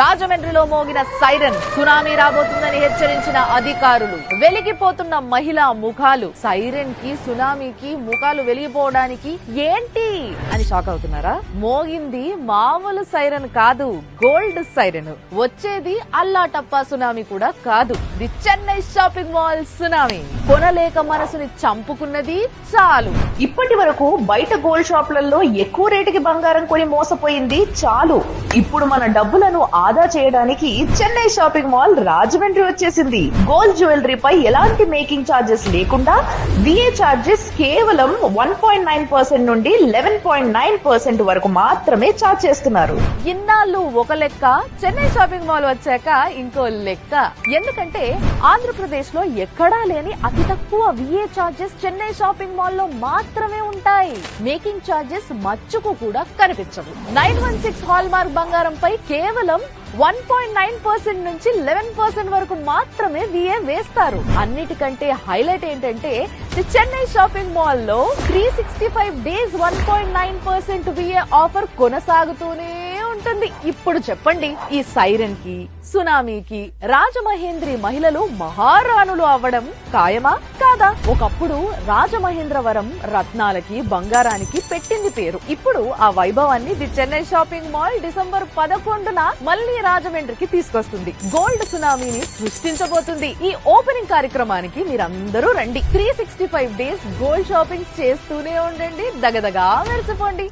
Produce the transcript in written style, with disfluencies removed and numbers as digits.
రాజమండ్రిలో మోగిన siren, tsunami రాబోతుందని హెచ్చరించిన అధికారులు, వెలిగిపోతున్న మహిళా ముఖాలు. సైరన్ కి, సునామీకి ముఖాలు వెలిగిపోవడానికి ఏంటి అని షాక్ అవుతున్నారా? మోగింది మామూలు సైరన్ కాదు, గోల్డ్ సైరన్. వచ్చేది అల్లాటప్పా సునామీ కూడా కాదు, the Chennai shopping mall tsunami. కొనలేక మనసుని చంపుకున్నది చాలు. ఇప్పటి వరకు బయట గోల్డ్ షాపులలో ఎక్కువ రేటుకి బంగారం కొని మోసపోయింది చాలు. ఇప్పుడు మన డబ్బులను ఆదా చేయడానికి చెన్నై షాపింగ్ మాల్ రాజమండ్రి వచ్చేసింది. గోల్డ్ జ్యువెలరీపై ఎలాంటి మేకింగ్ ఛార్జెస్ లేకుండా విఏ ఛార్జెస్ కేవలం 1.9% నుండి 11.9% వరకు మాత్రమే ఛార్జ్ చేస్తున్నారు. ఇన్నాళ్ళు ఒక లెక్క, చెన్నై షాపింగ్ మాల్ వచ్చాక ఇంకో లెక్క. ఎందుకంటే ఆంధ్రప్రదేశ్ లో ఎక్కడా లేని అతి తక్కువ VA charges Chennai shopping mall లో మాత్రమే ఉంటాయి. మేకింగ్ ఛార్జెస్ మచ్చుకు కూడా కనిపించవు. 916 హాల్ మార్క్ బంగారంపై కేవలం 1.9% నుంచి 11% వరకు మాత్రమే విఏ వేస్తారు. అన్నిటికంటే హైలైట్ ఏంటంటే చెన్నై షాపింగ్ మాల్ లో 365 డేస్ 1.9% విఏ ఆఫర్ కొనసాగుతూనే ఉంటుంది. ఇప్పుడు చెప్పండి, ఈ సైరన్ కి, సునామీకి రాజమహేంద్రి మహిళలు మహారాణులు అవ్వడం ఖాయమా కాదా? ఒకప్పుడు రాజమహేంద్రవరం రత్నాలకి, బంగారానికి పెట్టింది పేరు. ఇప్పుడు ఆ వైభవాన్ని the Chennai shopping mall December 11న మళ్ళీ రాజమండ్రికి తీసుకొస్తుంది. గోల్డ్ సునామీని సృష్టించబోతుంది. ఈ ఓపెనింగ్ కార్యక్రమానికి మీరందరూ రండి. 365 డేస్ గోల్డ్ షాపింగ్ చేస్తూనే ఉండండి, దగదగా మెరిసిపోండి.